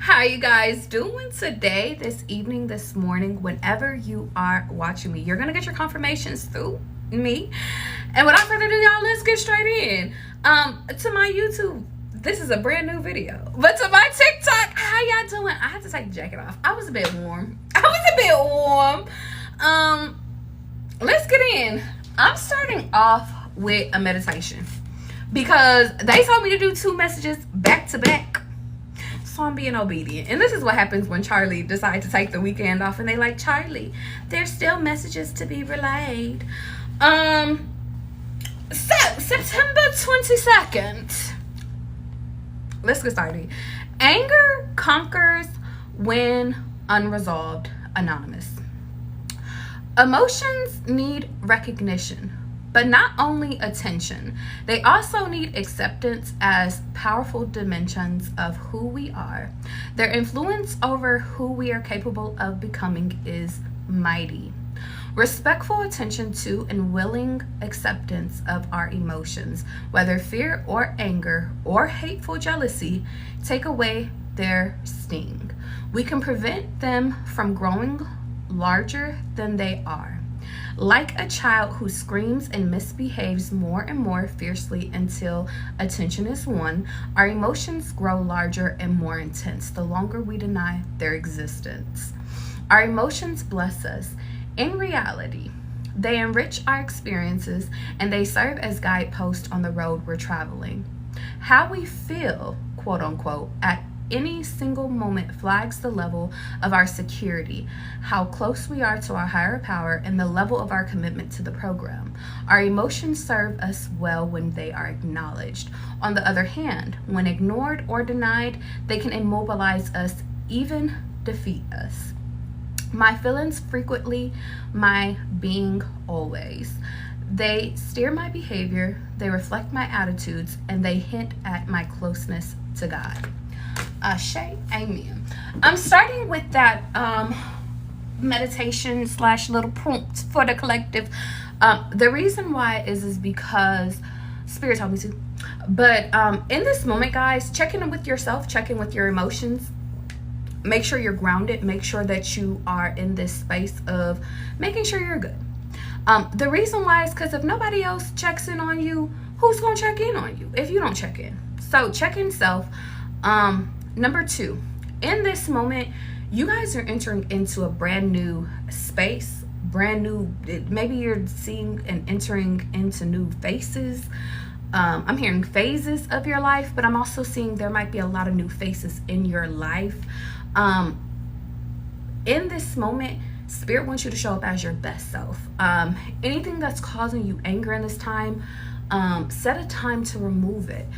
How you guys doing today, this evening, this morning, whenever you are watching me? You're gonna get your confirmations through me. And without further ado, y'all, let's get straight in. To my YouTube, this is a brand new video. But to my TikTok, how y'all doing? I had to take the jacket off. I was a bit warm. Let's get in. I'm starting off with a meditation because they told me to do 2 messages back to back. So I'm being obedient. And this is what happens when Charlie decides to take the weekend off and they like, Charlie, there's still messages to be relayed. So September 22nd. Let's get started. Anger conquers when unresolved. Anonymous. Emotions need recognition, but not only attention. They also need acceptance as powerful dimensions of who we are. Their influence over who we are capable of becoming is mighty. Respectful attention to and willing acceptance of our emotions, whether fear or anger or hateful jealousy, take away their sting. We can prevent them from growing larger than they are. Like a child who screams and misbehaves more and more fiercely until attention is won, our emotions grow larger and more intense the longer we deny their existence. Our emotions bless us. In reality, they enrich our experiences and they serve as guideposts on the road we're traveling. How we feel, quote unquote, at any single moment flags the level of our security, how close we are to our higher power, and the level of our commitment to the program. Our emotions serve us well when they are acknowledged. On the other hand, when ignored or denied, they can immobilize us, even defeat us. My feelings frequently, my being always. They steer my behavior, they reflect my attitudes, and they hint at my closeness to God. Ashe, amen. I'm starting with that meditation / little prompt for the collective. The reason why is because Spirit told me to. But in this moment, guys, check in with yourself, check in with your emotions. Make sure you're grounded. Make sure that you are in this space of making sure you're good. The reason why is because if nobody else checks in on you, who's going to check in on you if you don't check in? So check in self. Number 2, in this moment, you guys are entering into a brand new space, brand new, maybe you're seeing and entering into new faces. I'm hearing phases of your life, but I'm also seeing there might be a lot of new faces in your life. In this moment, Spirit wants you to show up as your best self. Anything that's causing you anger in this time, set a time to remove it.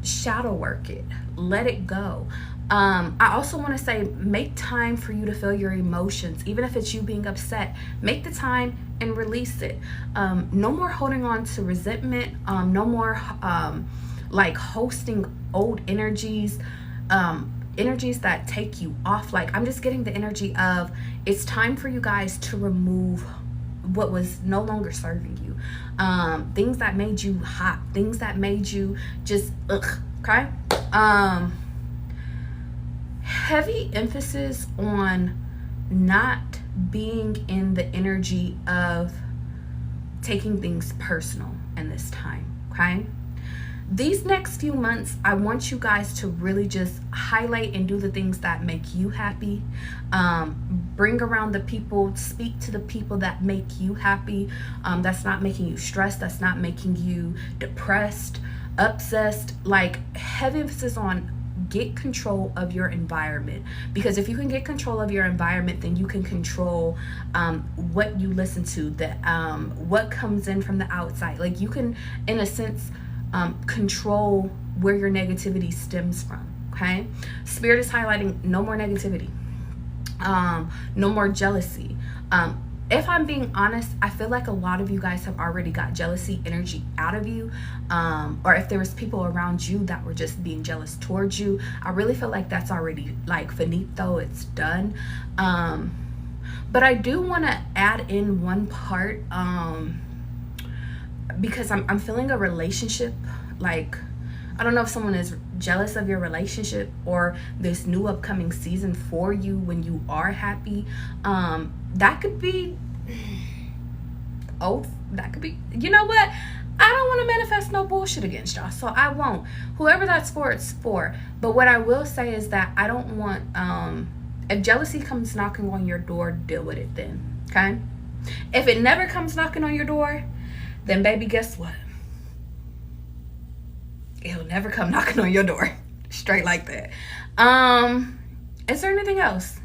Shadow work it. Let it go. I also want to say, make time for you to feel your emotions. Even if it's you being upset, make the time and release it. No more holding on to resentment. No more like hosting old energies, energies that take you off. Like, I'm just getting the energy of it's time for you guys to remove what was no longer serving you. Things that made you hot, things that made you just okay. Heavy emphasis on not being in the energy of taking things personal in this time, okay? These next few months, I want you guys to really just highlight and do the things that make you happy. Bring around the people, speak to the people that make you happy, that's not making you stressed, that's not making you depressed, obsessed. Like, heavy emphasis on get control of your environment, because if you can get control of your environment, then you can control what you listen to, what comes in from the outside. Like, you can, in a sense, control where your negativity stems from. Okay, Spirit is highlighting no more negativity, no more jealousy. If I'm being honest, I feel like a lot of you guys have already got jealousy energy out of you, or if there was people around you that were just being jealous towards you, I really feel like that's already like finito, it's done. But I do want to add in one part, because I'm feeling a relationship, like, I don't know if someone is jealous of your relationship or this new upcoming season for you when you are happy, that could be, that could be, you know what? I don't want to manifest no bullshit against y'all, so I won't. Whoever that's for, it's for. But what I will say is that I don't want, if jealousy comes knocking on your door, deal with it then, okay? If it never comes knocking on your door, then baby, guess what? It'll never come knocking on your door. Straight like that. Is there anything else?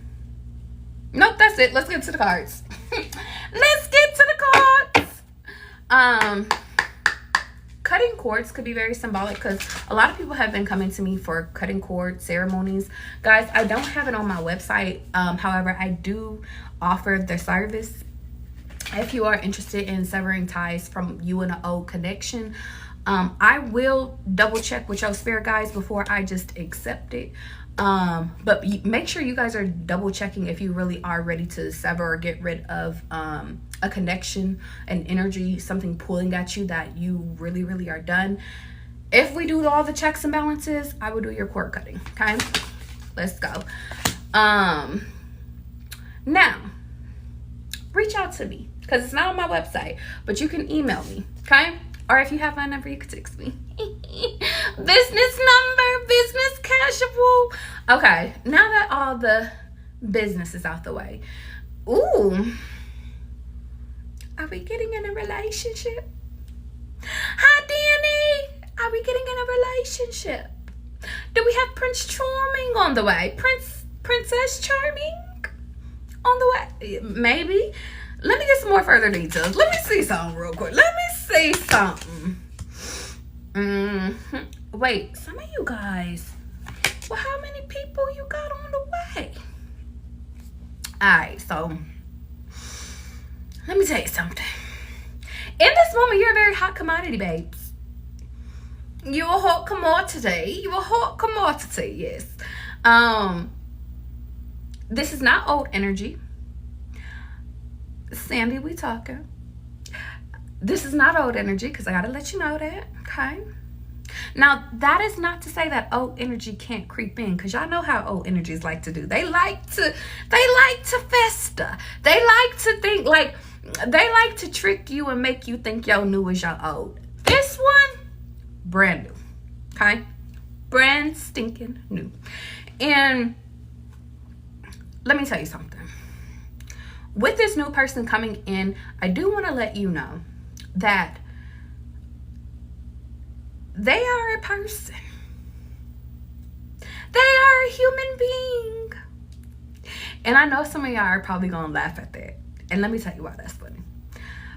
Nope, that's it. Let's get to the cards. Let's get to the cards. Cutting cords could be very symbolic because a lot of people have been coming to me for cutting cord ceremonies. Guys, I don't have it on my website. However, I do offer the service. If you are interested in severing ties from you and an old connection, I will double check with your spirit guides before I just accept it. But make sure you guys are double checking if you really are ready to sever or get rid of a connection, an energy, something pulling at you that you really, really are done. If we do all the checks and balances, I will do your cord cutting. Okay, let's go. Now, reach out to me because it's not on my website, but you can email me. Okay. Or if you have my number, you can text me. Business number, business casual. Okay, now that all the business is out the way. Ooh. Are we getting in a relationship? Hi, Danny. Are we getting in a relationship? Do we have Prince Charming on the way? Princess Charming on the way? Maybe. Let me get some more further details. Let me see something real quick. Let me see something. Wait, some of you guys, well, how many people you got on the way? Alright, so let me tell you something. In this moment, you're a very hot commodity, babes. You're a hot commodity. You're a hot commodity, yes. This is not old energy. Sandy, we talking. This is not old energy because I gotta let you know that, okay? Now, that is not to say that old energy can't creep in, because y'all know how old energies like to do. They like to fester. They like to think like, they like to trick you and make you think your new is your old. This one, brand new, okay? Brand stinking new. And let me tell you something. With this new person coming in, I do want to let you know that they are a person. They are a human being. And I know some of y'all are probably going to laugh at that. And let me tell you why that's funny.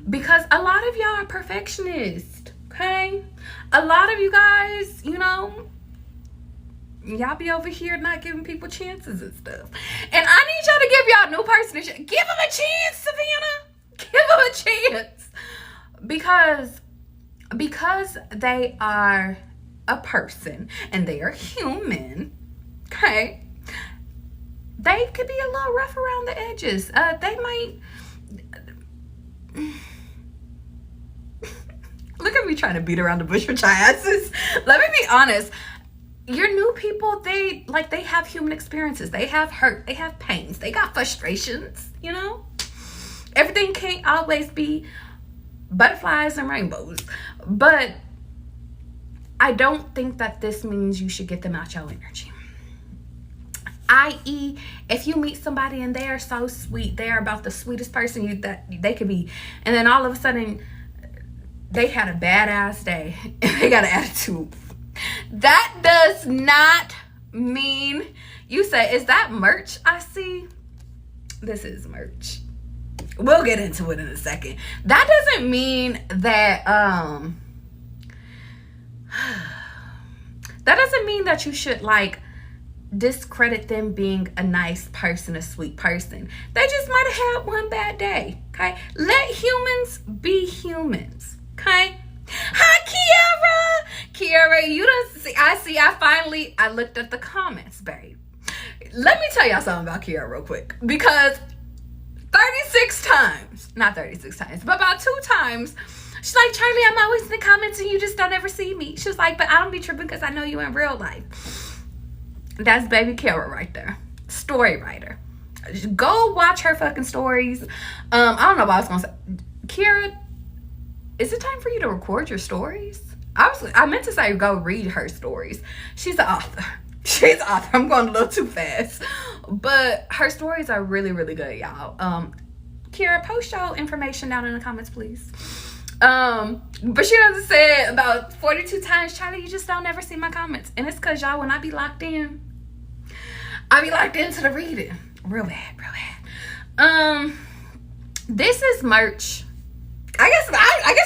Because a lot of y'all are perfectionists, okay? A lot of you guys, you know, y'all be over here not giving people chances and stuff. And I need y'all to give y'all new person a chance. Give them a chance, Savannah. Give them a chance. Because they are a person and they are human, okay? They could be a little rough around the edges. They might... Look at me trying to beat around the bush with your asses. Let me be honest. Your new people, they have human experiences. They have hurt. They have pains. They got frustrations, you know? Everything can't always be butterflies and rainbows. But I don't think that this means you should get them out your energy. I.e., if you meet somebody and they are so sweet, they are about the sweetest person that they could be, and then all of a sudden they had a badass day and they got an attitude. That does not mean, you say, is that merch I see? This is merch. We'll get into it in a second. That doesn't mean that that doesn't mean that you should like discredit them being a nice person, a sweet person. They just might have had one bad day, okay? Let humans be humans, okay? Hi, Kiara, you don't see, I looked at the comments, babe. Let me tell y'all something about Kiara real quick, because 36 times, not 36 times, but about 2 times, She's like, Charlie, I'm always in the comments and you just don't ever see me. She was like, but I don't be tripping because I know you in real life. That's baby Kara right there. Story writer. Go watch her fucking stories. I don't know what I was going to say. Kira, is it time for you to record your stories? I meant to say go read her stories. She's the author. She's the author. I'm going a little too fast. But her stories are really, really good, y'all. Kira, post your information down in the comments, please. But she doesn't say it about 42 times, Charlie, you just don't ever see my comments. And it's because, y'all, when I be locked in, I be locked into the reading. Real bad, real bad. This is merch. I guess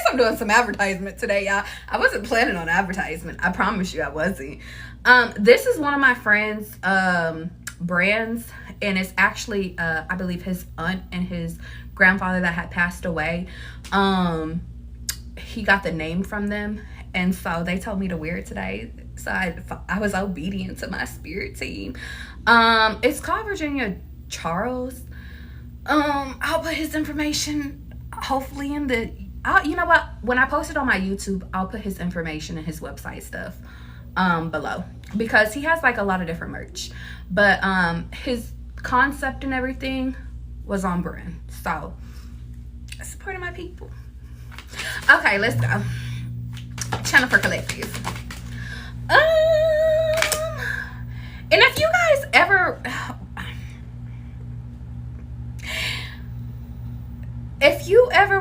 I'm doing some advertisement today, y'all. I wasn't planning on advertisement. I promise you I wasn't. This is one of my friends' brands, and it's actually I believe his aunt and his grandfather that had passed away. He got the name from them, and so they told me to wear it today. So I was obedient to my spirit team. It's called Virginia Charles. I'll put his information hopefully in the you know what, when I post it on my YouTube, I'll put his information and his website stuff below, because he has like a lot of different merch, but his concept and everything was on brand. So supporting my people. Okay, let's go. Channel for Collective. And if you guys ever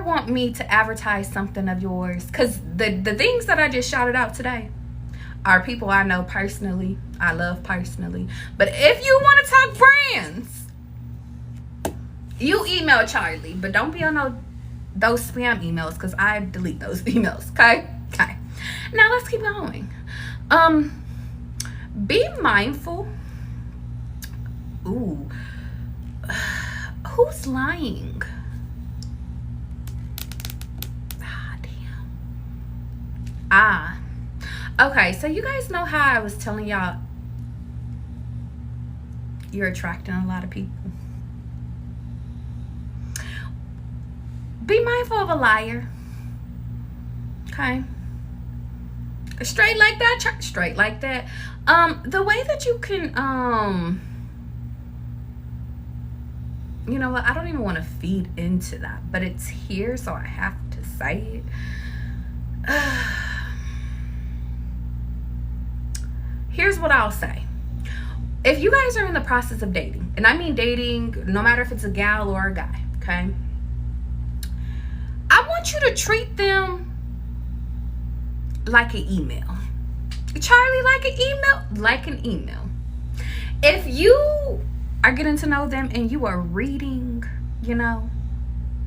want me to advertise something of yours, because the things that I just shouted out today are people I know personally, I love personally. But if you want to talk brands, you email Charlie, but don't be on those spam emails, because I delete those emails. Okay. Now let's keep going. Be mindful. Ooh, who's lying? Okay, so you guys know how I was telling y'all you're attracting a lot of people. Be mindful of a liar. Okay, straight like that, straight like that. The way that you can you know what, I don't even want to feed into that, but it's here, so I have to say it. Here's what I'll say. If you guys are in the process of dating, and I mean dating, no matter if it's a gal or a guy, okay? I want you to treat them like an email. Charlie, like an email? Like an email. If you are getting to know them and you are reading, you know,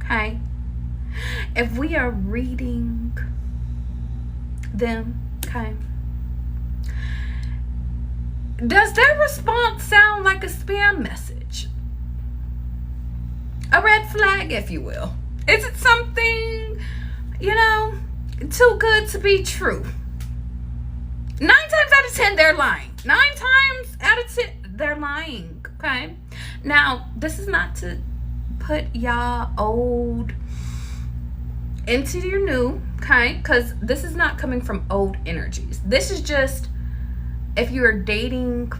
okay? If we are reading them, okay? Does their response sound like a spam message? A red flag, if you will. Is it something, you know, too good to be true? 9 times out of 10, they're lying. 9 times out of 10, they're lying, okay? Now, this is not to put y'all old into your new, okay? Because this is not coming from old energies. This is just, if you're dating,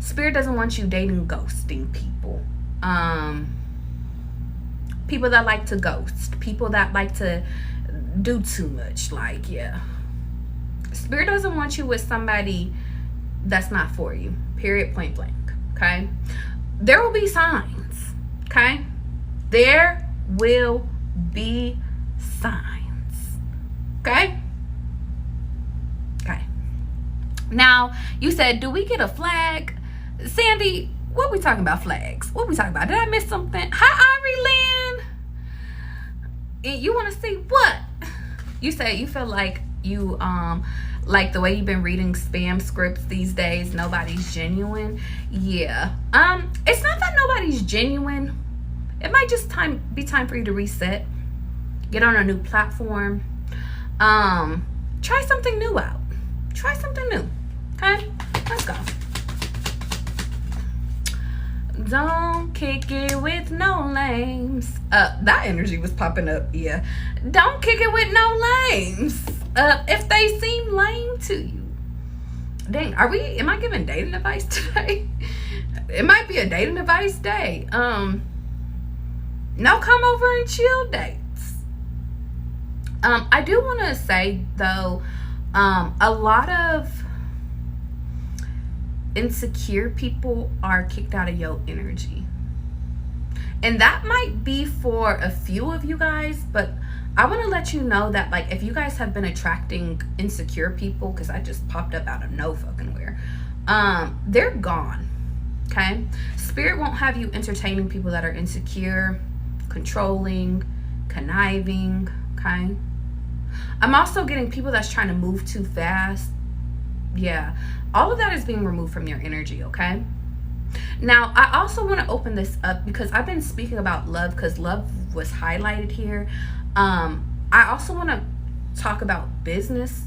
Spirit doesn't want you dating ghosting people. People that like to ghost. People that like to do too much. Like, yeah. Spirit doesn't want you with somebody that's not for you. Period, point blank. Okay? There will be signs. Okay? There will be signs. Okay? Okay. Now, you said, do we get a flag? Sandy, what we talking about flags? What we talking about? Did I miss something? Hi, Ari Lynn. And you want to see what? You said you feel like you, like the way you've been reading spam scripts these days, nobody's genuine. Yeah. It's not that nobody's genuine. It might just be time for you to reset. Get on a new platform. Try something new out. Try something new. Okay? Let's go. Don't kick it with no lames. That energy was popping up. Yeah. Don't kick it with no lames. If they seem lame to you. Dang, am I giving dating advice today? It might be a dating advice day. No come over and chill dates. I do want to say though, a lot of insecure people are kicked out of your energy. And that might be for a few of you guys, but I want to let you know that, like, if you guys have been attracting insecure people, because I just popped up out of no fucking where, they're gone. Okay? Spirit won't have you entertaining people that are insecure, controlling, conniving. Okay? I'm also getting people that's trying to move too fast. Yeah. All of that is being removed from your energy. Okay? Now, I also want to open this up because I've been speaking about love because love was highlighted here. I also want to talk about business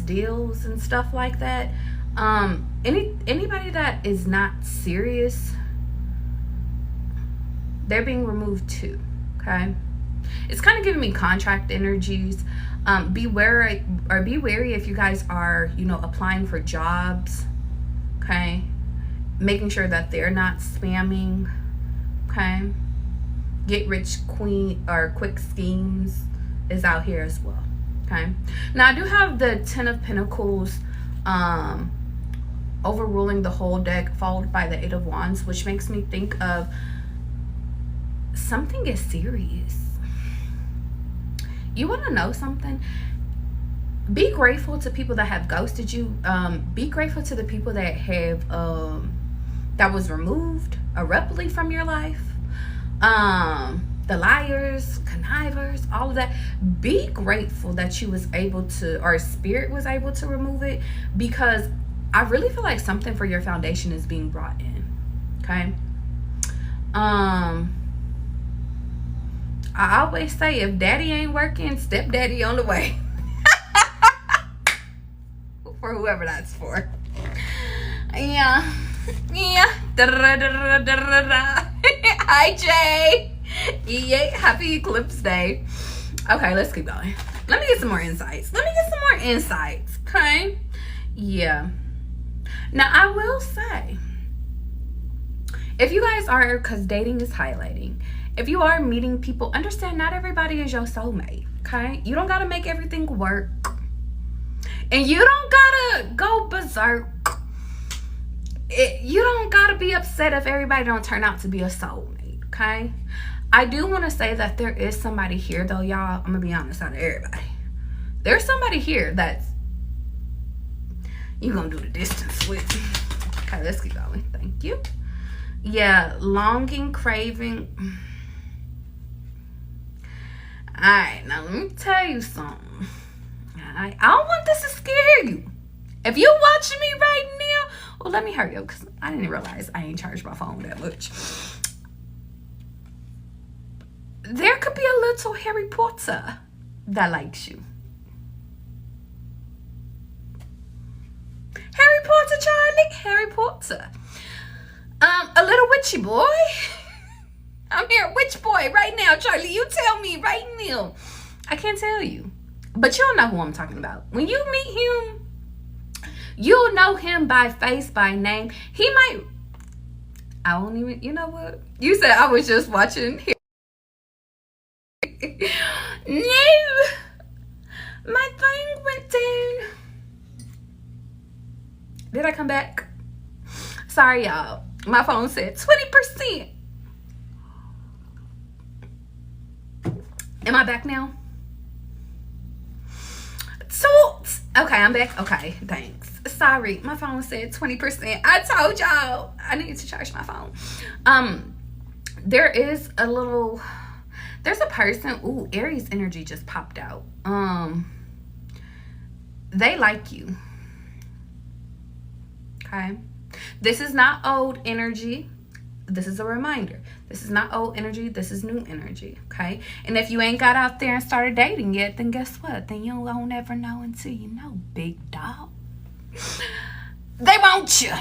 deals and stuff like that. Anybody that is not serious, they're being removed too. Okay, it's kind of giving me contract energies. Be wary if you guys are, applying for jobs. Okay, making sure that they're not spamming. Okay, get rich quick schemes is out here as well. Okay, now I do have the 10 of Pentacles overruling the whole deck, followed by the 8 of Wands, which makes me think of something is serious. You want to know something? Be grateful to people that have ghosted you. Be grateful to the people that have that was removed abruptly from your life. The liars, connivers, all of that. Be grateful that you was able to, or spirit was able to remove it, because I really feel like something for your foundation is being brought in. Okay. I always say, if daddy ain't working, stepdaddy on the way. For whoever that's for. Yeah. Hi, Jay. Yay. Happy Eclipse Day. Okay, let's keep going. Let me get some more insights. Okay. Yeah. Now, I will say, if you guys are, because dating is highlighting, if you are meeting people, understand not everybody is your soulmate. Okay. You don't got to make everything work. And you don't got to go berserk. You don't got to be upset if everybody don't turn out to be a soulmate. Okay. I do want to say that there is somebody here, though, y'all. I'm going to be honest, out of everybody. There's somebody here that's you're going to do the distance with. Okay, let's keep going. Thank you. Yeah, longing, craving. Alright, now let me tell you something. Alright, I don't want this to scare you. If you're watching me right now, well, let me hurry up because I didn't realize I ain't charged my phone that much. There could be a little Harry Potter that likes you. Harry Potter, Charlie. Harry Potter. A little witchy boy. I'm here, witch boy, right now, Charlie. You tell me right now. I can't tell you, but you'll know who I'm talking about. When you meet him, you'll know him by face, by name. He might. I won't even. You know what? You said I was just watching. No, my thing went down. Did I come back? Sorry, y'all. My phone said 20%. Am I back now? So, okay, I'm back. Okay, thanks. Sorry, my phone said 20%. I told y'all I need to charge my phone. There's a person. Ooh, Aries energy just popped out. They like you. Okay, this is not old energy. This is a reminder. This is not old energy. This is new energy. Okay, and if you ain't got out there and started dating yet, then guess what? Then you won't ever know until you know, big dog. They want you.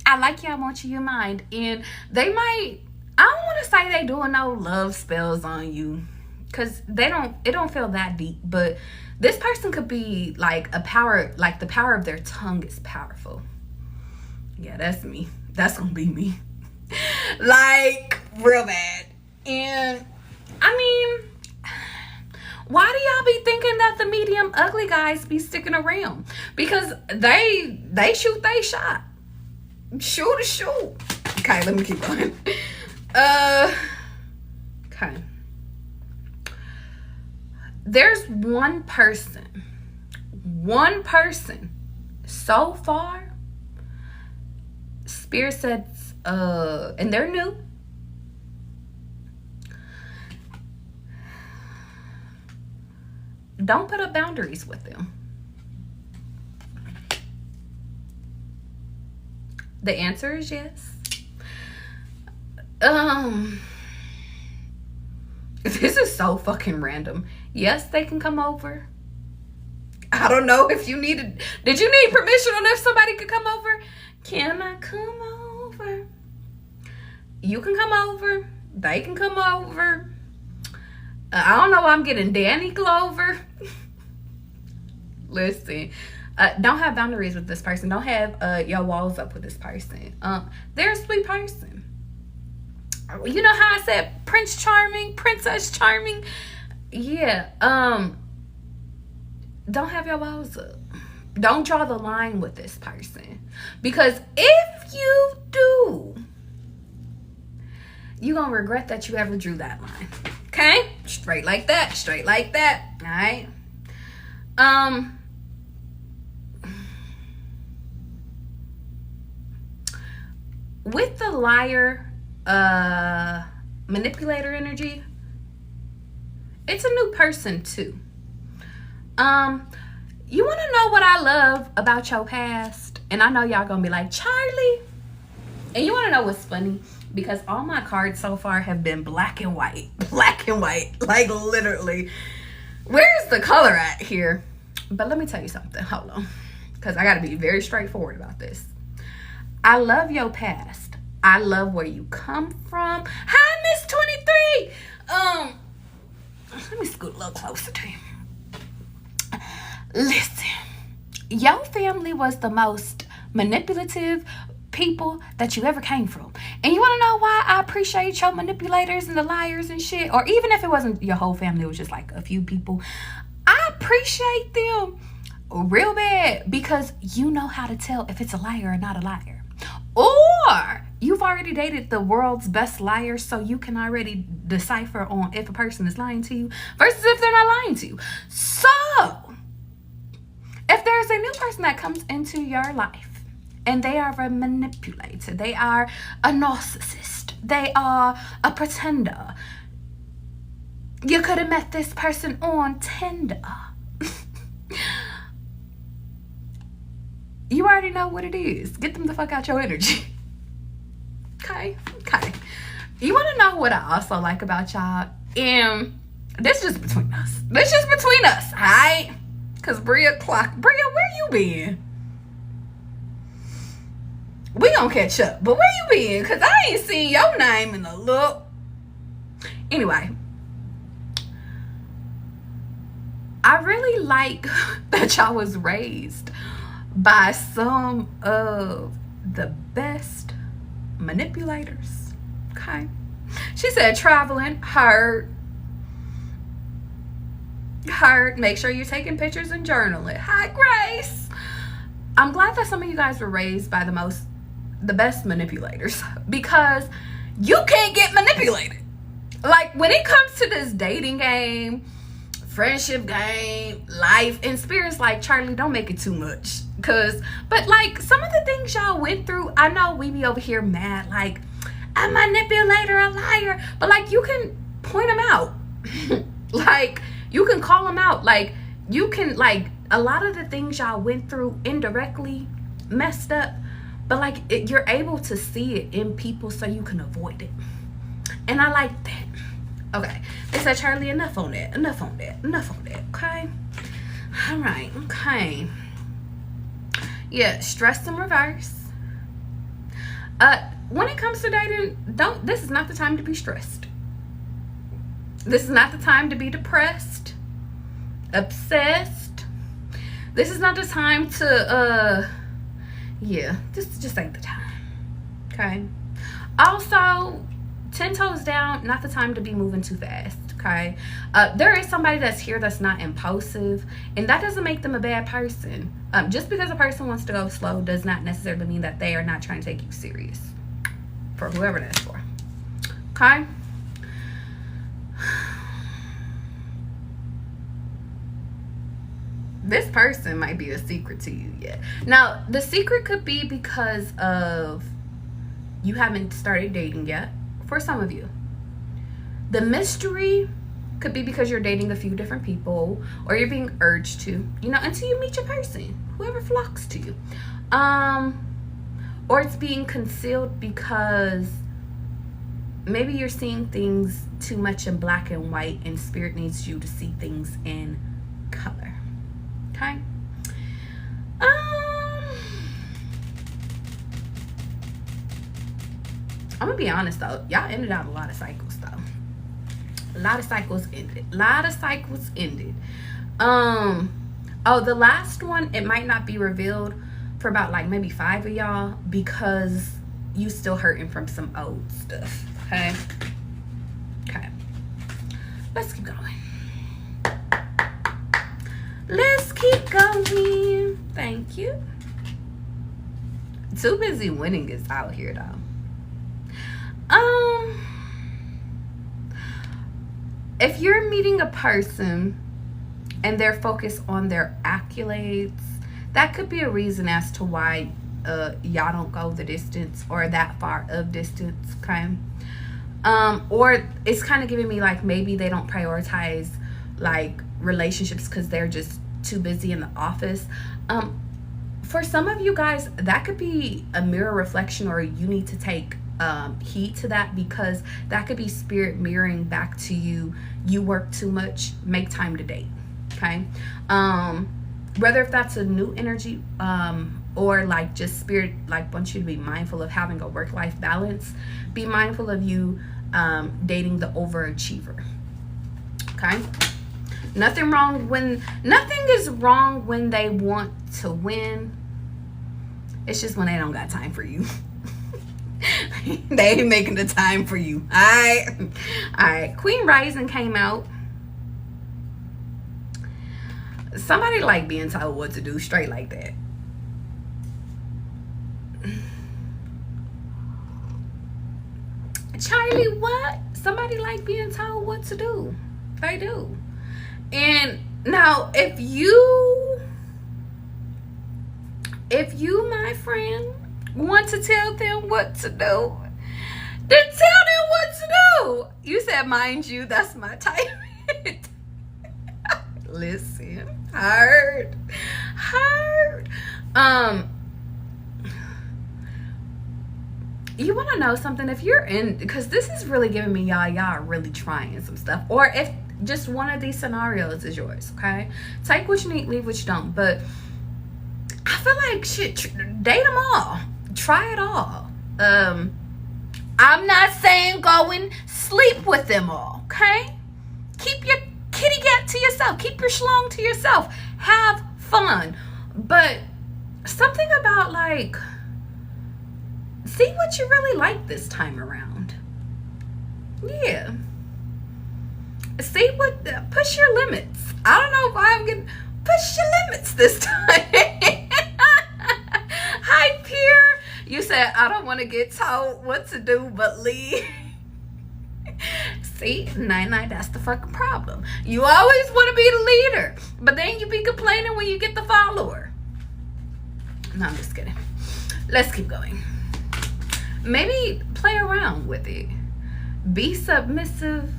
I like you. I want you, your mind. And they might, I don't want to can say they doing no love spells on you, because it don't feel that deep. But this person could be like the power of their tongue is powerful. Yeah, that's me. That's gonna be me. Like, real bad. And I mean, why do y'all be thinking that the medium ugly guys be sticking around? Because they shoot they shot. Shoot. Okay, let me keep going. Okay. There's one person so far, Spirit says, and they're new. Don't put up boundaries with them. The answer is yes. This is so fucking random. Yes, they can come over. I don't know if you needed. Did you need permission on if somebody could come over? Can I come over? You can come over. They can come over. I don't know why I'm getting Danny Glover. Listen, don't have boundaries with this person. Don't have your walls up with this person. They're a sweet person. You know how I said Prince Charming, Princess Charming? Yeah. Don't have your walls up. Don't draw the line with this person. Because if you do, you're going to regret that you ever drew that line. Okay? Straight like that. Straight like that. All right? With the liar, manipulator energy, it's a new person too. You want to know what I love about your past? And I know y'all gonna be like, Charlie. And you want to know what's funny? Because all my cards so far have been black and white. Black and white. Like, literally. Where's the color at here? But let me tell you something. Hold on. Because I got to be very straightforward about this. I love your past. I love where you come from. Hi, Miss 23. Let me scoot a little closer to you. Listen. Your family was the most manipulative people that you ever came from. And you want to know why I appreciate your manipulators and the liars and shit? Or even if it wasn't your whole family, it was just like a few people. I appreciate them real bad because you know how to tell if it's a liar or not a liar. Or you've already dated the world's best liars, so you can already decipher on if a person is lying to you versus if they're not lying to you. So, if there's a new person that comes into your life and they are a manipulator, they are a narcissist, they are a pretender, you could have met this person on Tinder. You already know what it is. Get them the fuck out your energy. Okay. You want to know what I also like about y'all? And this is just between us. All right? Because Bria, where you been? We gonna catch up. But where you been? Because I ain't seen your name in a look. Anyway. I really like that y'all was raised by some of the best manipulators. Okay. She said traveling, heard. Make sure you're taking pictures and journaling. Hi, Grace. I'm glad that some of you guys were raised by the best manipulators, because you can't get manipulated. Like, when it comes to this dating game, friendship game, life, and Spirit's like, Charlie, don't make it too much. But like, some of the things y'all went through, I know we be over here mad, like, a manipulator, a liar, but like, you can point them out. Like, you can call them out. Like, you can, like, a lot of the things y'all went through indirectly messed up, but like, you're able to see it in people so you can avoid it. And I like that. Okay, they said, Charlie, enough on that, okay? All right, okay. Yeah, stress in reverse. when it comes to dating, this is not the time to be stressed. This is not the time to be depressed, obsessed. This is not the time to this just ain't the time. Okay. Also, 10 toes down, not the time to be moving too fast. Okay. There is somebody that's here that's not impulsive, and that doesn't make them a bad person. Just because a person wants to go slow does not necessarily mean that they are not trying to take you serious, for whoever that's for. Okay. This person might be a secret to you yet. Now, the secret could be because of you haven't started dating yet, for some of you. The mystery could be because you're dating a few different people, or you're being urged to, until you meet your person, whoever flocks to you. Or it's being concealed because maybe you're seeing things too much in black and white, and spirit needs you to see things in color. Okay. I'm gonna be honest though, y'all ended out a lot of cycles though. A lot of cycles ended. The last one, it might not be revealed for about like maybe 5 of y'all, because you still hurting from some old stuff. Okay. Let's keep going. Let's keep going. Thank you. Too busy winning is out here though. If you're meeting a person and they're focused on their accolades, that could be a reason as to why y'all don't go the distance or that far of distance. Okay. Or it's kind of giving me like maybe they don't prioritize like relationships because they're just too busy in the office. For some of you guys, that could be a mirror reflection, or you need to take heed to that, because that could be spirit mirroring back to you. You work too much, make time to date. Okay. Whether if that's a new energy, or like just spirit like wants you to be mindful of having a work-life balance. Be mindful of you dating the overachiever. Okay. Nothing is wrong when they want to win. It's just when they don't got time for you. They ain't making the time for you. Alright. Queen Rising came out. Somebody like being told what to do, straight like that. Charlie, what? Somebody like being told what to do. They do. And now, if you, my friend, want to tell them what to do, then tell them what to do. You said, mind you, that's my type. Listen, hard. You want to know something? If you're in, because this is really giving me y'all are really trying some stuff, or if just one of these scenarios is yours. Okay, take what you need, leave what you don't. But I feel like date them all, try it all. I'm not saying go and sleep with them all. Okay, keep your kitty cat to yourself, keep your schlong to yourself, have fun. But something about like, see what you really like this time around. Yeah. See what, push your limits. I don't know if I'm gonna push your limits this time. Hi, Pierre. You said, I don't want to get told what to do, but leave. See, night, that's the fucking problem. You always want to be the leader, but then you be complaining when you get the follower. No, I'm just kidding. Let's keep going. Maybe play around with it. Be submissive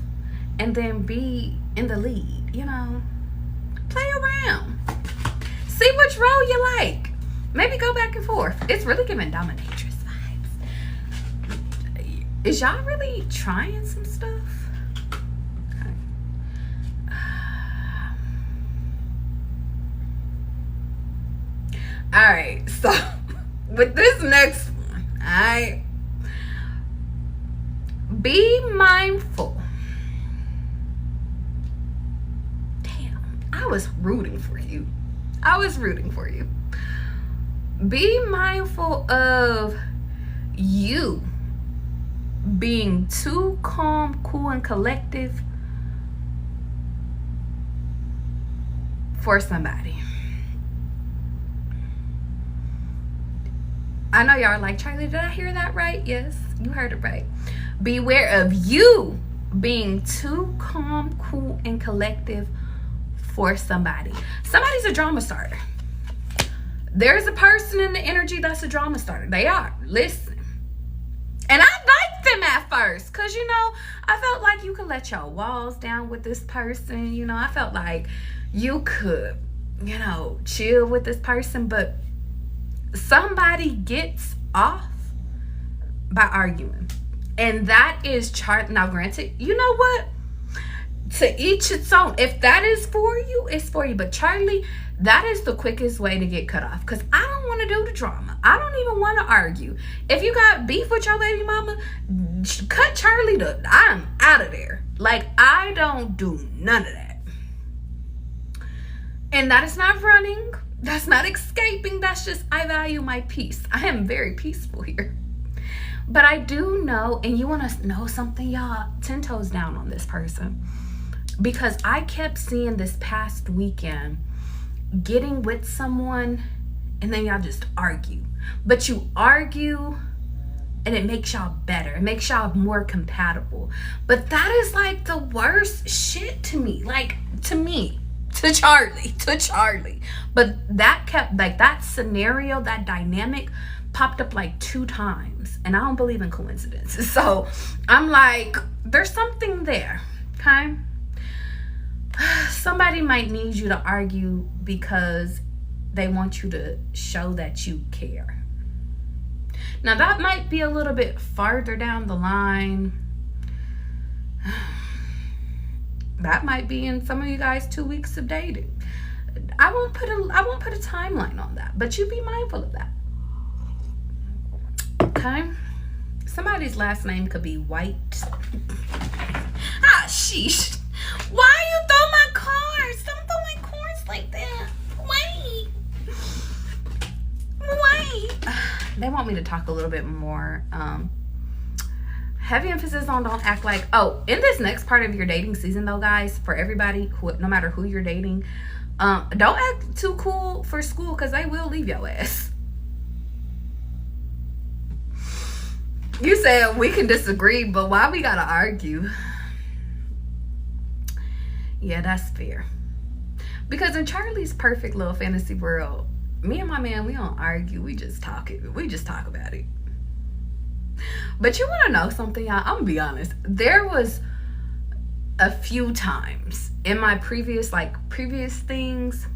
and then be in the lead, Play around. See which role you like. Maybe go back and forth. It's really giving dominatrix vibes. Is y'all really trying some stuff? Okay. Alright, so with this next one, Be mindful. Damn, I was rooting for you. Be mindful of you being too calm, cool, and collective for somebody. I know y'all are like, Charlie, did I hear that right? Yes, you heard it right. Beware of you being too calm, cool, and collective for somebody. Somebody's a drama starter. There's a person in the energy that's a drama starter. They are. Listen. And I liked them at first because, you know, I felt like you could let your walls down with this person. You know, I felt like you could, you know, chill with this person. But somebody gets off by arguing. And that is now granted, you know what? To each its own. If that is for you, it's for you. But Charlie, that is the quickest way to get cut off. Because I don't want to do the drama. I don't even want to argue. If you got beef with your baby mama, cut Charlie to, I'm out of there. Like, I don't do none of that. And that is not running. That's not escaping. That's just, I value my peace. I am very peaceful here. But I do know, and you want to know something, y'all, 10 toes down on this person. Because I kept seeing this past weekend getting with someone and then y'all just argue. But you argue and it makes y'all better. It makes y'all more compatible. But that is like the worst shit to me. Like, to me. To Charlie. But that kept, like, that scenario, that dynamic popped up like 2 times. And I don't believe in coincidences. So I'm like, there's something there. Okay? Somebody might need you to argue because they want you to show that you care. Now that might be a little bit farther down the line. That might be in some of you guys 2 weeks of dating. I won't put a timeline on that, but you be mindful of that. Okay? Somebody's last name could be White. Sheesh. Why you throw my cards? Don't throw my cards like that. Wait. They want me to talk a little bit more. Heavy emphasis on don't act like, in this next part of your dating season though, guys, for everybody, no matter who you're dating, don't act too cool for school because they will leave your ass. You said we can disagree, but why we gotta argue? Yeah, that's fair. Because in Charlie's perfect little fantasy world, me and my man, we don't argue. We just talk it. We just talk about it. But you want to know something, y'all? I'm gonna be honest. There was a few times in my previous things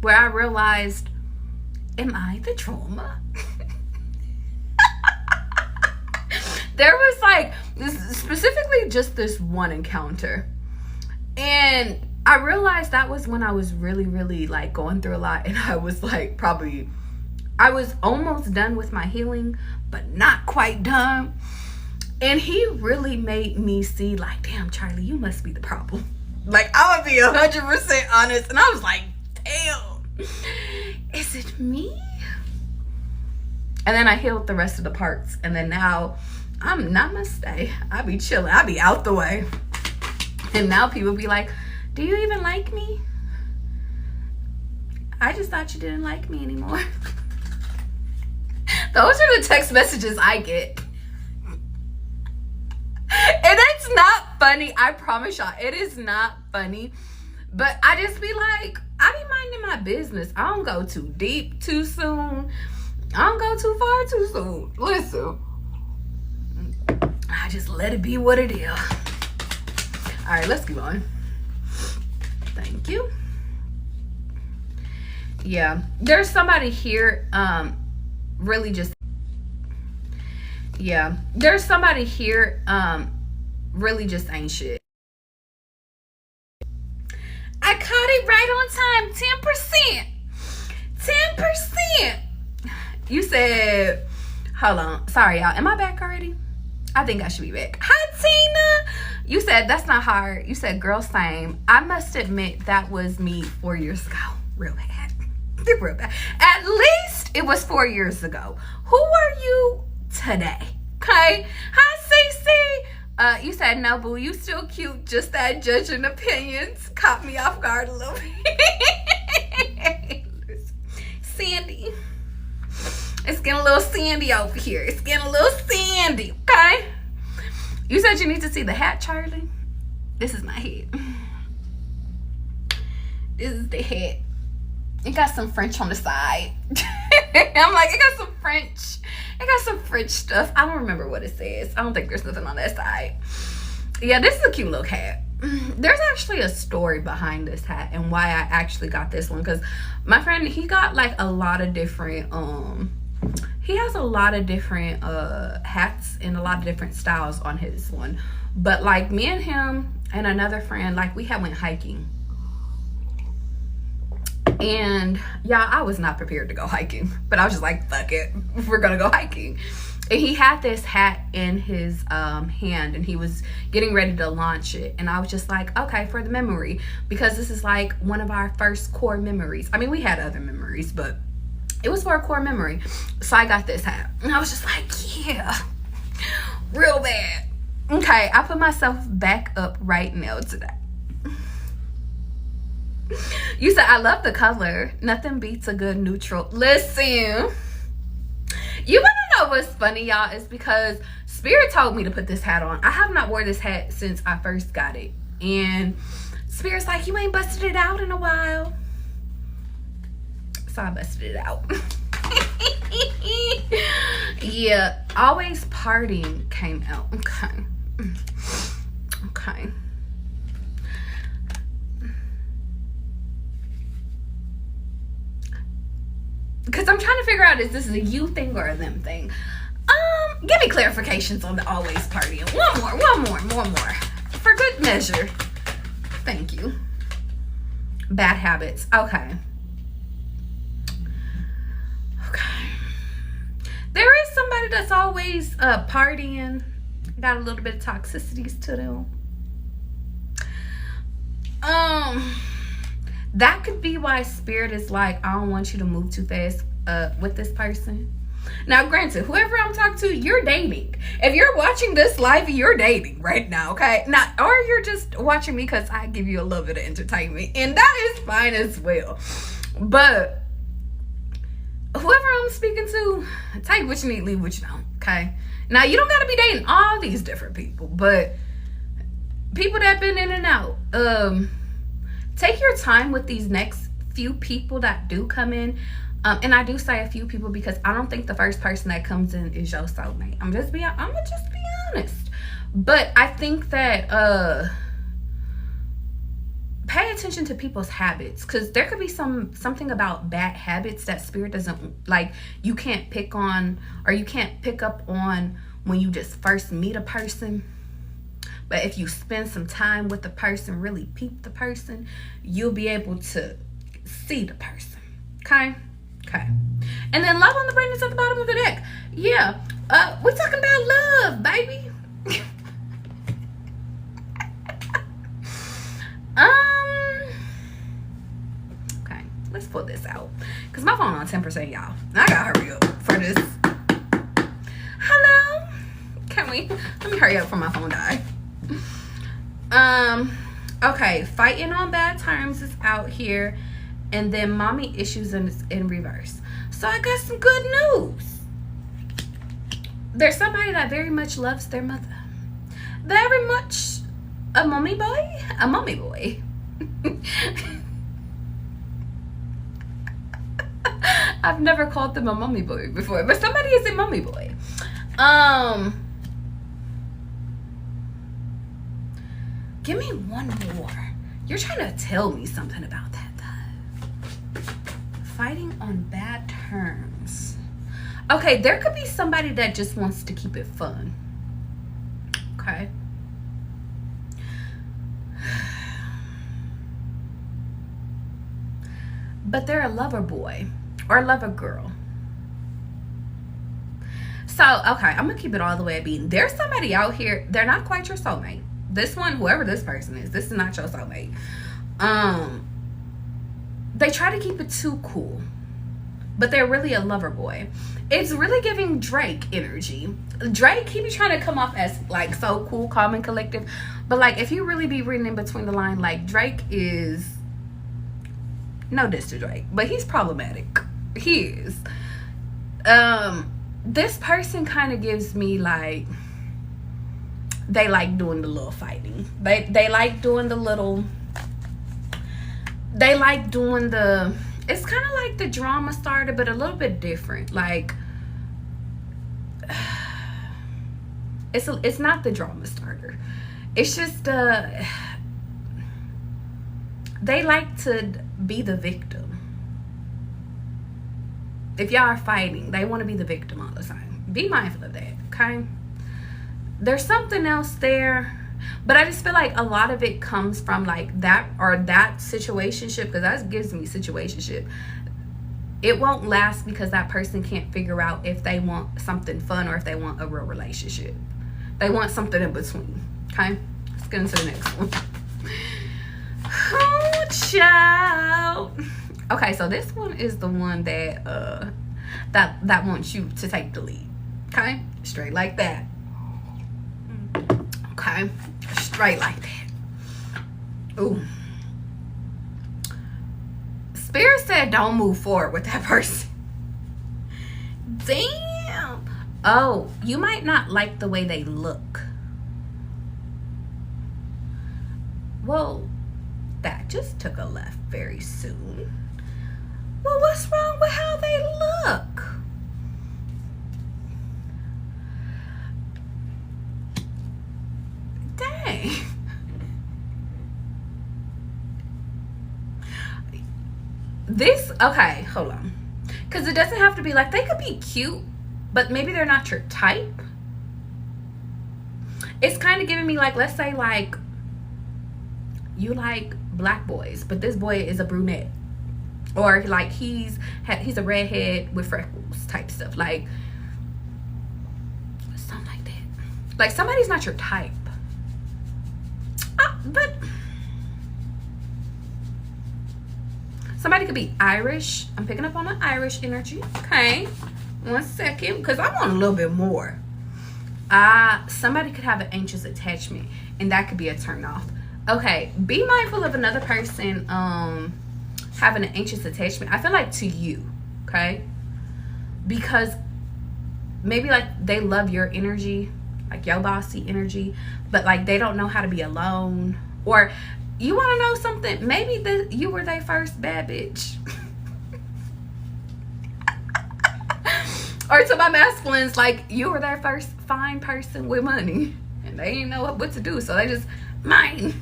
where I realized, am I the drama? There was like specifically just this one encounter. And I realized that was when I was really, really like going through a lot. And I was like, I was almost done with my healing, but not quite done. And he really made me see like, damn, Charlie, you must be the problem. Like, I would be 100% honest. And I was like, damn, is it me? And then I healed the rest of the parts. And then now I'm namaste. I be chilling. I be out the way. And now people be like, do you even like me? I just thought you didn't like me anymore. Those are the text messages I get. And it's not funny. I promise y'all, it is not funny. But I just be like, I be minding my business. I don't go too deep too soon. I don't go too far too soon. Listen. I just let it be what it is. All right, let's keep on. Thank you. Yeah, there's somebody here really just ain't shit. I caught it right on time. 10%. You said, hold on. Sorry, y'all. Am I back already? I think I should be back. Hi, Tina. You said that's not hard. You said, girl, same. I must admit that was me 4 years ago. Real bad. Real bad. At least it was 4 years ago. Who are you today? Okay. Hi, Cece. You said, no, boo, you still cute. Just that judging opinions caught me off guard a little bit. Sandy. It's getting a little sandy over here. It's getting a little sandy, okay? You said you need to see the hat, Charlie. This is my head. This is the hat. It got some French on the side. I'm like, it got some French. It got some French stuff. I don't remember what it says. I don't think there's nothing on that side. Yeah, this is a cute little hat. There's actually a story behind this hat and why I actually got this one. Because my friend, he got like a lot of different, he has a lot of different hats and a lot of different styles on his one. But like me and him and another friend, like we had went hiking. And yeah, I was not prepared to go hiking, but I was just like, fuck it, we're gonna go hiking. And he had this hat in his hand and he was getting ready to launch it. And I was just like, okay, for the memory, because this is like one of our first core memories. I mean, we had other memories, but it was for a core memory. So I got this hat and I was just like, yeah, real bad. Okay, I put myself back up right now today. You said, I love the color. Nothing beats a good neutral. Listen, you want to know what's funny, y'all? Is because Spirit told me to put this hat on. I have not worn this hat since I first got it. And Spirit's like, you ain't busted it out in a while. So I busted it out. Yeah, always partying came out. Okay. Okay. Because I'm trying to figure out, is this a you thing or a them thing? Give me clarifications on the always partying. One more. For good measure. Thank you. Bad habits. Okay. There is somebody that's always partying. Got a little bit of toxicities to them. That could be why Spirit is like, I don't want you to move too fast with this person. Now, granted, whoever I'm talking to, you're dating. If you're watching this live, you're dating right now, okay? Or you're just watching me because I give you a little bit of entertainment, and that is fine as well. But whoever I'm speaking to, take what you need, leave what you don't, okay? Now, you don't got to be dating all these different people, but people that been in and out, take your time with these next few people that do come in. And I do say a few people because I don't think the first person that comes in is your soulmate. I'm gonna just be honest. But I think that pay attention to people's habits, because there could be something about bad habits that Spirit doesn't like. You can't pick on, or you can't pick up on when you just first meet a person. But if you spend some time with the person, really peep the person, you'll be able to see the person. Okay? Okay. And then love on the brightness at the bottom of the deck. Yeah. We're talking about love, baby. Okay. Let's pull this out. Because my phone on 10%, y'all. I gotta hurry up for this. Hello? Let me hurry up before my phone die. Okay, fighting on bad terms is out here, and then mommy issues in reverse. So I got some good news. There's somebody that very much loves their mother. Very much a mommy boy. I've never called them a mommy boy before, but somebody is a mommy boy. Give me one more. You're trying to tell me something about that, though. Fighting on bad terms. Okay, there could be somebody that just wants to keep it fun. Okay. But they're a lover boy or a lover girl. So, okay, I'm gonna keep it all the way at being. There's somebody out here, they're not quite your soulmate. This one, whoever this person is, this is not your soulmate. They try to keep it too cool, but they're really a lover boy. It's really giving Drake energy. Drake, he be trying to come off as like so cool, calm, and collective, but like if you really be reading in between the line, like Drake is, no diss to Drake, but he's problematic. He is. This person kind of gives me like, they like doing the little fighting. They like doing the little, they like doing the, it's kind of like the drama starter, but a little bit different. Like, it's not the drama starter. It's just, they like to be the victim. If y'all are fighting, they want to be the victim all the time. Be mindful of that, okay? There's something else there, but I just feel like a lot of it comes from like that, or that situationship, because that gives me situationship. It won't last because that person can't figure out if they want something fun or if they want a real relationship. They want something in between, okay? Let's get into the next one. Oh, child. Okay, so this one is the one that that wants you to take the lead. Okay? Straight like that. Okay? Straight like that. Ooh. Spirit said don't move forward with that person. Damn. Oh, you might not like the way they look. Well, that just took a left very soon. Well, what's wrong with how they look? Dang. This, okay, hold on. Because it doesn't have to be like, they could be cute, but maybe they're not your type. It's kind of giving me like, let's say like, you like black boys, but this boy is a brunette. Or like he's a redhead with freckles type stuff, like something like that. Like somebody's not your type, but somebody could be Irish. I'm picking up on the Irish energy. Okay, 1 second, because I want a little bit more. Somebody could have an anxious attachment, and that could be a turn off. Okay, be mindful of another person having an anxious attachment. I feel like to you, okay? Because maybe like they love your energy, like your bossy energy, but like they don't know how to be alone. Or you want to know something? Maybe you were their first bad bitch. Or to my masculines, like you were their first fine person with money, and they didn't know what to do, so they just mine.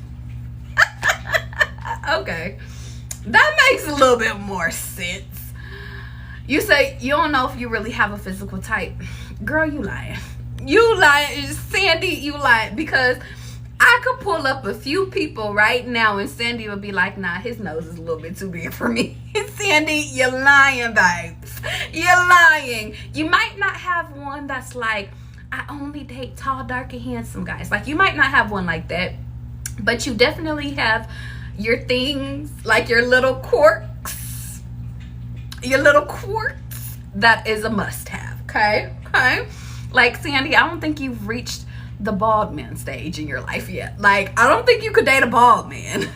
Okay. That makes a little bit more sense. You say you don't know if you really have a physical type. Girl, you lying. You lying. Sandy, you lying. Because I could pull up a few people right now and Sandy would be like, nah, his nose is a little bit too big for me. Sandy, you're lying, babes. You're lying. You might not have one that's like, I only date tall, dark, and handsome guys. Like, you might not have one like that. But you definitely have your things, like your little quirks. Your little quirks. That is a must-have, okay? Okay? Like, Sandy, I don't think you've reached the bald man stage in your life yet. Like, I don't think you could date a bald man.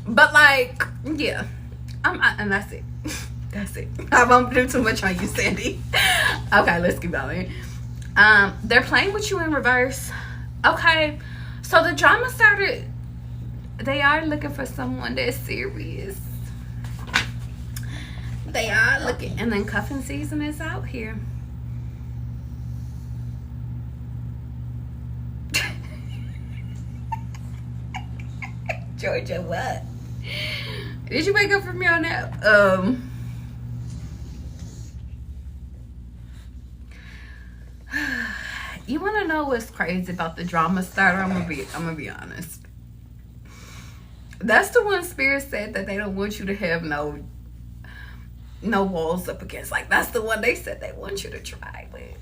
But like, yeah. And that's it. That's it. I won't do too much on you, Sandy. Okay, let's keep going. They're playing with you in reverse. Okay. So the drama started. They are looking for someone that's serious. They are looking. And then cuffing season is out here. Georgia, what? Did you wake up from your nap? You want to know what's crazy about the drama starter? I'm gonna be honest. That's the one Spirit said that they don't want you to have no no walls up against. Like, that's the one they said they want you to try with.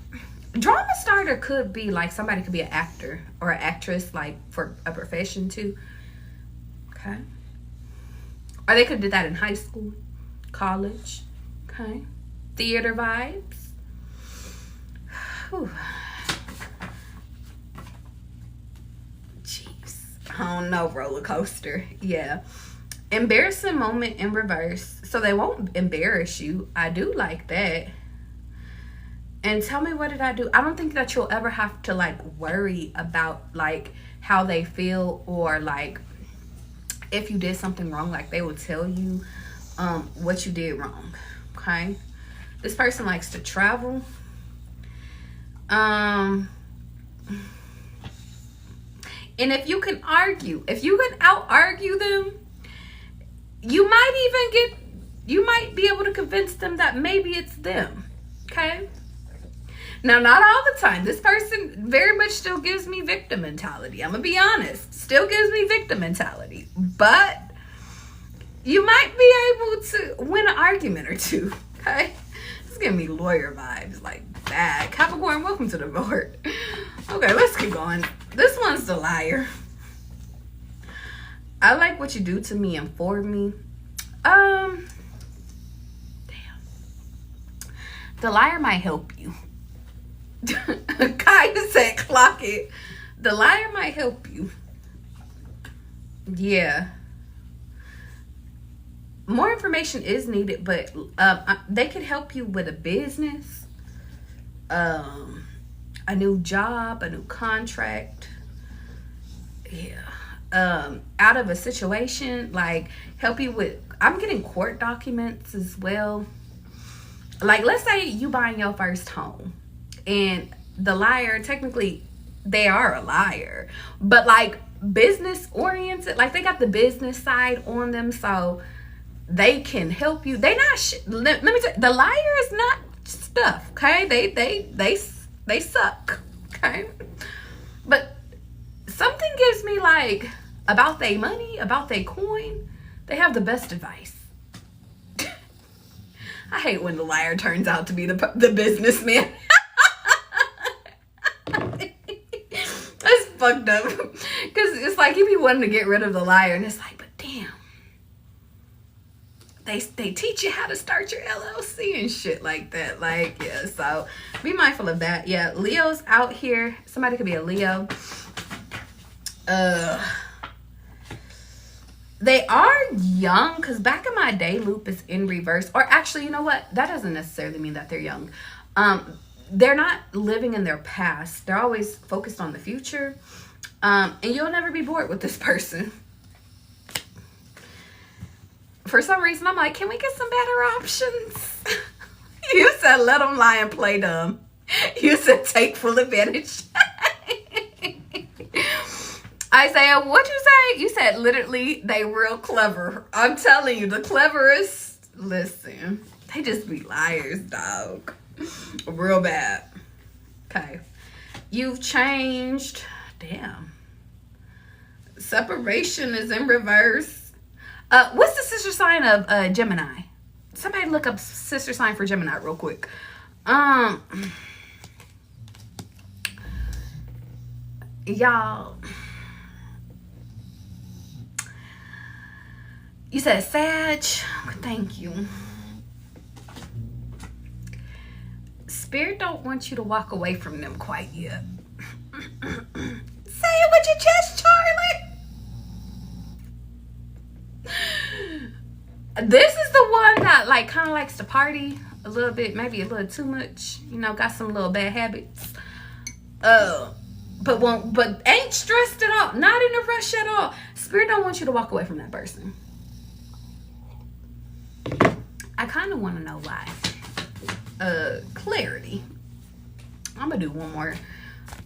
Drama starter could be like somebody could be an actor or an actress, like for a profession too. Okay. Or they could have did that in high school, college. Okay. Theater vibes. Whew. Jeez. I don't know, roller coaster. Yeah. Embarrassing moment in reverse. So they won't embarrass you. I do like that. And tell me, what did I do? I don't think that you'll ever have to like worry about like how they feel, or like if you did something wrong, like they will tell you what you did wrong. Okay. This person likes to travel. And if you can argue, if you can out argue them, you might be able to convince them that maybe it's them. Okay. Now, not all the time. This person very much still gives me victim mentality. I'm going to be honest. Still gives me victim mentality. But you might be able to win an argument or two. Okay? This is giving me lawyer vibes. Like, bad. Capricorn, welcome to the board. Okay, let's keep going. This one's the liar. I like what you do to me and for me. Damn. The liar might help you. Kind of said clock it. The liar might help you. Yeah. More information is needed, but they could help you with a business, a new job, a new contract. Yeah. Out of a situation, like help you with, I'm getting court documents as well. Like, let's say you buying your first home. And the liar, technically, they are a liar. But, like, business-oriented. Like, they got the business side on them. So, they can help you. They not... Let me tell you. The liar is not stuff. Okay? They suck. Okay? But something gives me, like, about their money, about their coin. They have the best advice. I hate when the liar turns out to be the businessman. That's fucked up. Because it's like you be wanting to get rid of the liar, and it's like, but damn. They teach you how to start your LLC and shit like that. Like, yeah, so be mindful of that. Yeah, Leo's out here. Somebody could be a Leo. They are young, because back in my day, loop is in reverse. Or actually, you know what? That doesn't necessarily mean that they're young. They're not living in their past. They're always focused on the future. And you'll never be bored with this person. For some reason, I'm like, can we get some better options? You said, let them lie and play dumb. You said, take full advantage. Isaiah, what'd you say? You said, literally, they real clever. I'm telling you, the cleverest. Listen, they just be liars, dog. Real bad. Okay. You've changed. Damn. Separation is in reverse. What's the sister sign of Gemini? Somebody look up sister sign for Gemini real quick. Y'all. You said Sag. Thank you. Spirit don't want you to walk away from them quite yet. Say it with your chest, Charlie. This is the one that like kind of likes to party a little bit, maybe a little too much. You know, got some little bad habits. But ain't stressed at all. Not in a rush at all. Spirit don't want you to walk away from that person. I kind of want to know why. Clarity. I'm gonna do one more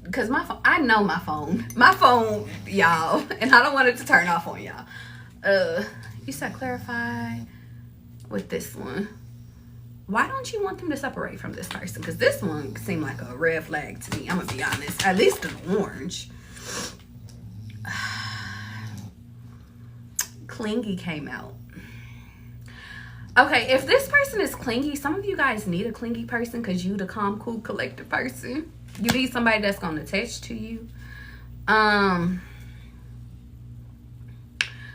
because my phone, I know my phone, y'all, and I don't want it to turn off on y'all. You said clarify with this one. Why don't you want them to separate from this person? Because this one seemed like a red flag to me. I'm gonna be honest. At least an orange. Clingy came out. Okay, if this person is clingy, some of you guys need a clingy person because you the calm, cool, collected person. You need somebody that's going to attach to you.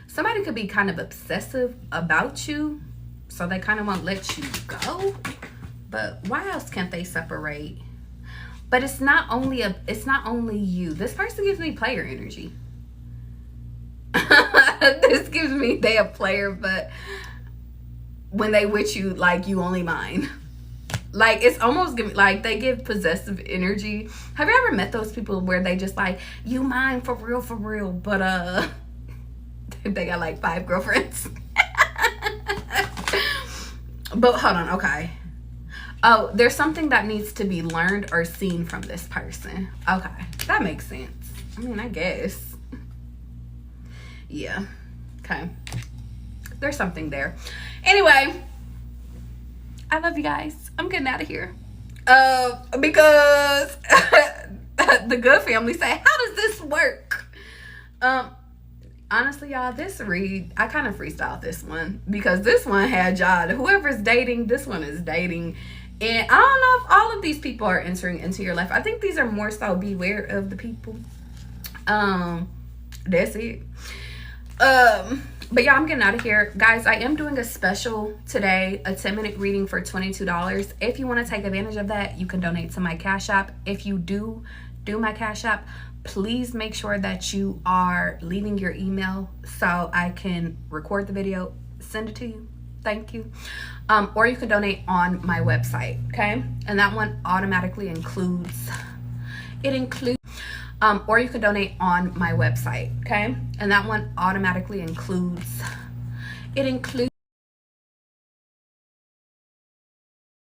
Somebody could be kind of obsessive about you, so they kind of won't let you go. But why else can't they separate? But it's not only you. This person gives me player energy. This gives me they a player, but when they with you, like, you only mine. Like, it's almost like they give possessive energy. Have you ever met those people where they just like, you mine for real, but they got like 5 girlfriends? But hold on, okay. Oh, there's something that needs to be learned or seen from this person. Okay, that makes sense. I mean, I guess. Yeah, okay. There's something there. Anyway, I love you guys. I'm getting out of here. Because the good family say, how does this work? Honestly, y'all, this read, I kind of freestyled this one because this one had y'all. Whoever's dating, this one is dating. And I don't know if all of these people are entering into your life. I think these are more so beware of the people. That's it. But yeah, I'm getting out of here. Guys, I am doing a special today, a 10-minute reading for $22. If you want to take advantage of that, you can donate to my Cash App. If you do my Cash App, please make sure that you are leaving your email so I can record the video, send it to you. Thank you. Or you can donate on my website, okay? And that one automatically includes, or you can donate on my website, okay? And that one automatically includes,